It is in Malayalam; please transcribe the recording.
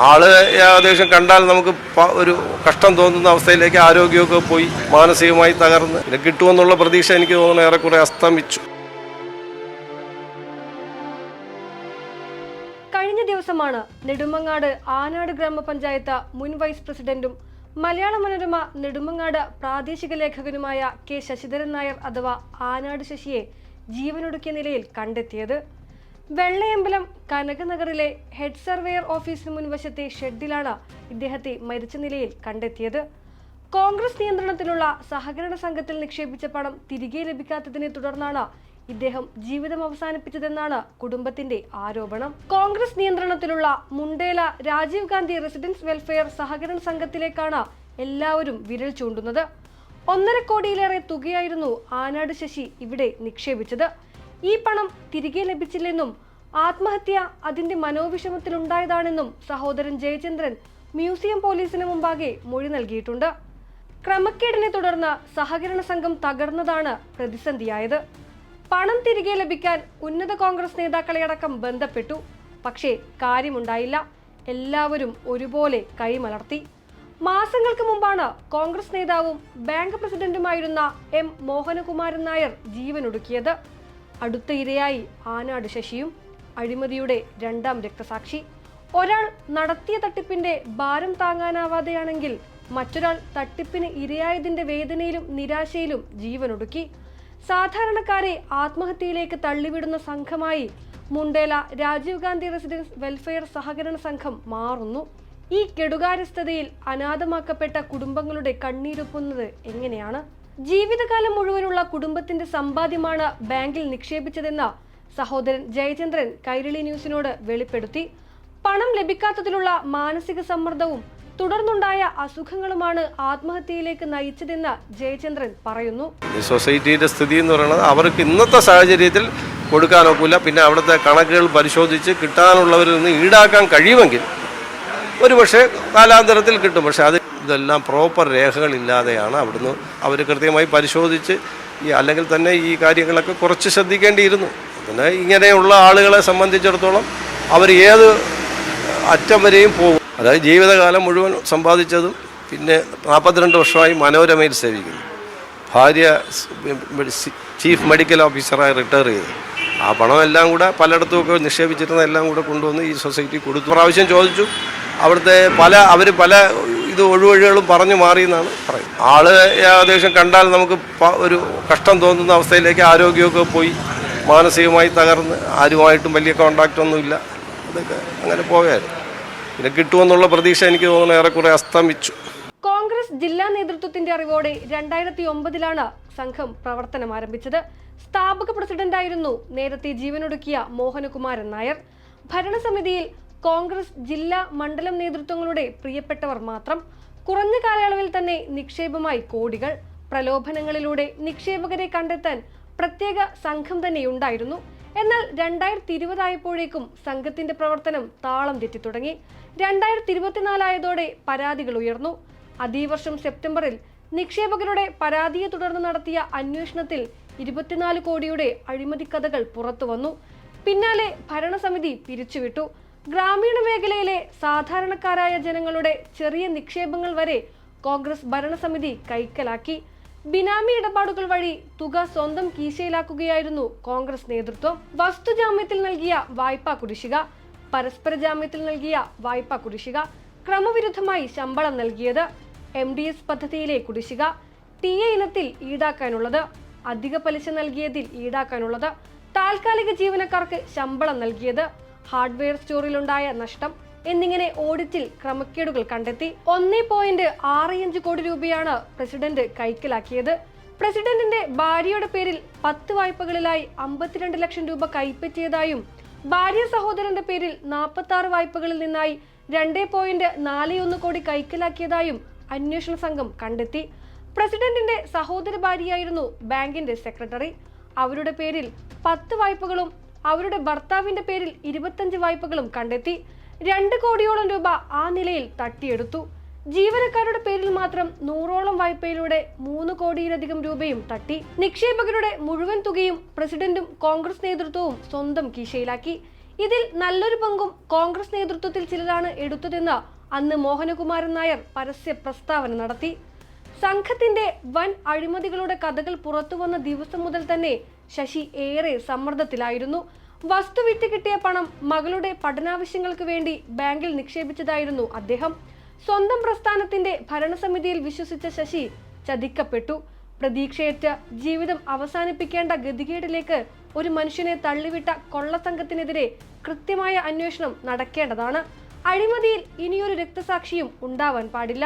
ആള് ഏകദേശം കണ്ടാൽ നമുക്ക് ഒരു കഷ്ടം തോന്നുന്ന അവസ്ഥയിലേക്ക് ആരോഗ്യമൊക്കെ പോയി മാനസികമായി തകർന്ന് പിന്നെ കിട്ടുമെന്നുള്ള പ്രതീക്ഷ എനിക്ക് തോന്നുന്നു ഏറെക്കുറെ അസ്തമിച്ചു. കഴിഞ്ഞ ദിവസമാണ് നെടുമങ്ങാട് ആനാട് ഗ്രാമപഞ്ചായത്ത് മുൻ വൈസ് പ്രസിഡന്റും മലയാള മനോരമ നെടുമങ്ങാട് പ്രാദേശിക ലേഖകനുമായ കെ ശശിധരൻ നായർ അഥവാ ആനാട് ശശിയെ ജീവനൊടുക്കിയ നിലയിൽ കണ്ടെത്തിയത്. വെള്ളയമ്പലം കനകനഗറിലെ ഹെഡ് സർവേയർ ഓഫീസിന് മുൻവശത്തെ ഷെഡിലാണ് ഇദ്ദേഹത്തെ മരിച്ച നിലയിൽ കണ്ടെത്തിയത്. കോൺഗ്രസ് നിയന്ത്രണത്തിലുള്ള സഹകരണ സംഘത്തിൽ നിക്ഷേപിച്ച പണം തിരികെ ലഭിക്കാത്തതിനെ തുടർന്നാണ് ഇദ്ദേഹം ജീവിതം അവസാനിപ്പിച്ചതെന്നാണ് കുടുംബത്തിന്റെ ആരോപണം. കോൺഗ്രസ് നിയന്ത്രണത്തിലുള്ള മുണ്ടേല രാജീവ് ഗാന്ധി റെസിഡൻസ് വെൽഫെയർ സഹകരണ സംഘത്തിലേക്കാണ് എല്ലാവരും വിരൽ ചൂണ്ടുന്നത്. 1.5 കോടിയിലേറെ തുകയായിരുന്നു ആനാട് ശശി ഇവിടെ നിക്ഷേപിച്ചത്. ഈ പണം തിരികെ ലഭിച്ചില്ലെന്നും ആത്മഹത്യ അതിന്റെ മനോവിഷമത്തിലുണ്ടായതാണെന്നും സഹോദരൻ ജയചന്ദ്രൻ മ്യൂസിയം പോലീസിന് മുമ്പാകെ മൊഴി നൽകിയിട്ടുണ്ട്. ക്രമക്കേടിനെ തുടർന്ന് സഹകരണ സംഘം തകർന്നതാണ് പ്രതിസന്ധിയായത്. പണം തിരികെ ലഭിക്കാൻ ഉന്നത കോൺഗ്രസ് നേതാക്കളെ അടക്കം ബന്ധപ്പെട്ടു. പക്ഷേ കാര്യമുണ്ടായില്ല. എല്ലാവരും ഒരുപോലെ കൈമലർത്തി. മാസങ്ങൾക്ക് മുമ്പാണ് കോൺഗ്രസ് നേതാവും ബാങ്ക് പ്രസിഡന്റുമായിരുന്ന എം മോഹനകുമാരൻ നായർ ജീവനൊടുക്കിയത്. അടുത്ത ഇരയായി ആനാട് ശശിയും, അഴിമതിയുടെ 2ാം രക്തസാക്ഷി. ഒരാൾ നടത്തിയ തട്ടിപ്പിന്റെ ഭാരം താങ്ങാനാവാതെയാണെങ്കിൽ മറ്റൊരാൾ തട്ടിപ്പിന് ഇരയായതിന്റെ വേദനയിലും നിരാശയിലും ജീവനൊടുക്കി. സാധാരണക്കാരെ ആത്മഹത്യയിലേക്ക് തള്ളിവിടുന്ന സംഘമായി മുണ്ടേല രാജീവ് ഗാന്ധി റെസിഡൻസ് വെൽഫെയർ സഹകരണ സംഘം മാറുന്നു. ഈ കെടുകാര്യസ്ഥതയിൽ അനാഥമാക്കപ്പെട്ട കുടുംബങ്ങളുടെ കണ്ണീരൊപ്പുന്നത് എങ്ങനെയാണ്? ജീവിതകാലം മുഴുവനുള്ള കുടുംബത്തിന്റെ സമ്പാദ്യമാണ് ബാങ്കിൽ നിക്ഷേപിച്ചതെന്ന് സഹോദരൻ ജയചന്ദ്രൻ കൈരളി ന്യൂസിനോട് വെളിപ്പെടുത്തി. പണം ലഭിക്കാത്തതിലുള്ള മാനസിക സമ്മർദ്ദവും തുടർന്നുണ്ടായ അസുഖങ്ങളുമാണ് ആത്മഹത്യയിലേക്ക് നയിച്ചതെന്ന് ജയചന്ദ്രൻ പറയുന്നു. സൊസൈറ്റിയുടെ സ്ഥിതി എന്ന് പറയുന്നത് അവർക്ക് ഇന്നത്തെ സാഹചര്യത്തിൽ കൊടുക്കാനൊക്കില്ല. പിന്നെ അവിടുത്തെ കണക്കുകൾ പരിശോധിച്ച് കിട്ടാനുള്ളവരിൽ നിന്ന് ഈടാക്കാൻ കഴിയുമെങ്കിൽ ഒരുപക്ഷെ കാലാന്തരത്തിൽ കിട്ടും. പക്ഷെ ഇതെല്ലാം പ്രോപ്പർ രേഖകളില്ലാതെയാണ് അവിടുന്ന് അവർ കൃത്യമായി പരിശോധിച്ച് അല്ലെങ്കിൽ തന്നെ ഈ കാര്യങ്ങളൊക്കെ കുറച്ച് ശ്രദ്ധിക്കേണ്ടിയിരുന്നു. പിന്നെ ഇങ്ങനെയുള്ള ആളുകളെ സംബന്ധിച്ചിടത്തോളം അവർ ഏത് അറ്റം വരെയും പോകും. അതായത് ജീവിതകാലം മുഴുവൻ സമ്പാദിച്ചതും പിന്നെ 42 വർഷമായി മനോരമയിൽ സേവിക്കുന്നു. ഭാര്യ ചീഫ് മെഡിക്കൽ ഓഫീസറായി റിട്ടയർ ചെയ്തു. ആ പണമെല്ലാം കൂടെ പലയിടത്തുമൊക്കെ നിക്ഷേപിച്ചിരുന്ന എല്ലാം കൂടെ കൊണ്ടുവന്ന് ഈ സൊസൈറ്റി കൊടുത്തു. പ്രാവശ്യം ചോദിച്ചു. അവിടുത്തെ അവർ പല ഒഴിവഴികളും പറഞ്ഞു മാറിയെന്നാണ് പറയുന്നത്. ആള് ഏകദേശം കണ്ടാൽ നമുക്ക് ഒരു കഷ്ടം തോന്നുന്ന അവസ്ഥയിലേക്ക് ആരോഗ്യമൊക്കെ പോയി മാനസികമായി തകർന്ന് ആരുമായിട്ടും വലിയ കോണ്ടാക്റ്റൊന്നുമില്ല. അതൊക്കെ അങ്ങനെ പോയായിരുന്നു. പിന്നെ കിട്ടുമെന്നുള്ള പ്രതീക്ഷ എനിക്ക് തോന്നുന്നു ഏറെക്കുറെ അസ്തമിച്ചു. കോൺഗ്രസ് ജില്ലാ നേതൃത്വത്തിന്റെ അറിവോടെ 2009 സംഘം പ്രവർത്തനം ആരംഭിച്ചത്. സ്ഥാപക പ്രസിഡന്റായിരുന്നു നേരത്തെ ജീവനൊടുക്കിയ മോഹനകുമാരൻ നായർ. ഭരണസമിതിയിൽ കോൺഗ്രസ് ജില്ലാ മണ്ഡലം നേതൃത്വങ്ങളുടെ പ്രിയപ്പെട്ടവർ മാത്രം. കുറഞ്ഞ കാലയളവിൽ തന്നെ നിക്ഷേപമായി കോടികൾ. പ്രലോഭനങ്ങളിലൂടെ നിക്ഷേപകരെ കണ്ടെത്താൻ പ്രത്യേക സംഘം തന്നെയുണ്ടായിരുന്നു. എന്നാൽ 2020 ആയപ്പോഴേക്കും സംഘത്തിന്റെ പ്രവർത്തനം താളം തെറ്റി തുടങ്ങി. 2024 ആയതോടെ പരാതികൾ ഉയർന്നു. അതേ വർഷം സെപ്റ്റംബറിൽ നിക്ഷേപകരുടെ പരാതിയെ തുടർന്ന് നടത്തിയ അന്വേഷണത്തിൽ 24 കോടിയുടെ അഴിമതി കഥകൾ പുറത്തു വന്നു. പിന്നാലെ ഭരണസമിതി പിരിച്ചുവിട്ടു. ഗ്രാമീണ മേഖലയിലെ സാധാരണക്കാരായ ജനങ്ങളുടെ ചെറിയ നിക്ഷേപങ്ങൾ വരെ കോൺഗ്രസ് ഭരണസമിതി കൈക്കലാക്കി. ബിനാമി ഇടപാടുകൾ വഴി തുക സ്വന്തം കീശയിലാക്കുകയായിരുന്നു കോൺഗ്രസ് നേതൃത്വം. വസ്തുജാമ്യത്തിൽ നൽകിയ വായ്പാ കുടിശ്ശിക, പരസ്പര ജാമ്യത്തിൽ നൽകിയ വായ്പാ കുടിശ്ശിക, ക്രമവിരുദ്ധമായി ശമ്പളം നൽകിയത്, MDS പദ്ധതിയിലെ കുടിശ്ശിക, TA ഇനത്തിൽ ഈടാക്കാനുള്ളത്, അധിക പലിശ നൽകിയതിൽ ഈടാക്കാനുള്ളത്, താൽക്കാലിക ജീവനക്കാർക്ക് ശമ്പളം നൽകിയത്, ഹാർഡ്വെയർ സ്റ്റോറിലുണ്ടായ നഷ്ടം എന്നിങ്ങനെ ഓഡിറ്റിൽ ക്രമക്കേടുകൾ കണ്ടെത്തി. 1.65 കോടി രൂപയാണ് പ്രസിഡന്റ് കൈക്കലാക്കിയത്. പ്രസിഡന്റിന്റെ ഭാര്യയുടെ പേരിൽ 10 വായ്പകളിലായി 52 ലക്ഷം രൂപ കൈപ്പറ്റിയതായും ഭാര്യ സഹോദരന്റെ പേരിൽ 46 വായ്പകളിൽ നിന്നായി 2.41 കോടി കൈക്കലാക്കിയതായും അന്വേഷണ സംഘം കണ്ടെത്തി. പ്രസിഡന്റിന്റെ സഹോദര ഭാര്യയായിരുന്നു ബാങ്കിന്റെ സെക്രട്ടറി. അവരുടെ പേരിൽ 10 വായ്പകളും അവരുടെ ഭർത്താവിന്റെ പേരിൽ 25 വായ്പകളും കണ്ടെത്തി. 2 കോടിയോളം രൂപ ആ നിലയിൽ തട്ടിയെടുത്തു. ജീവനക്കാരുടെ പേരിൽ മാത്രം 100ഓളം വായ്പയിലൂടെ 3 കോടിയിലധികം രൂപയും തട്ടി. നിക്ഷേപകരുടെ മുഴുവൻ തുകയും പ്രസിഡന്റും കോൺഗ്രസ് നേതൃത്വവും സ്വന്തം കീശയിലാക്കി. ഇതിൽ നല്ലൊരു പങ്കും കോൺഗ്രസ് നേതൃത്വത്തിൽ ചിലരാണ് എടുത്തതെന്ന് അന്ന് മോഹനകുമാരൻ നായർ പരസ്യ പ്രസ്താവന നടത്തി. സംഘത്തിന്റെ വൻ അഴിമതികളുടെ കഥകൾ പുറത്തുവന്ന ദിവസം മുതൽ തന്നെ ശശി ഏറെ സമ്മർദ്ദത്തിലായിരുന്നു. വസ്തു വിറ്റ് കിട്ടിയ പണം മകളുടെ പഠനാവശ്യങ്ങൾക്ക് വേണ്ടി ബാങ്കിൽ നിക്ഷേപിച്ചതായിരുന്നു അദ്ദേഹം. സ്വന്തം പ്രസ്ഥാനത്തിന്റെ ഭരണസമിതിയിൽ വിശ്വസിച്ച ശശി ചതിക്കപ്പെട്ടു. പ്രതീക്ഷയേറ്റ ജീവിതം അവസാനിപ്പിക്കേണ്ട ഗതികേടിലേക്ക് ഒരു മനുഷ്യനെ തള്ളിവിട്ട കൊള്ളസംഘത്തിനെതിരെ കൃത്യമായ അന്വേഷണം നടക്കേണ്ടതാണ്. അഴിമതിയിൽ ഇനിയൊരു രക്തസാക്ഷിയും ഉണ്ടാവാൻ പാടില്ല.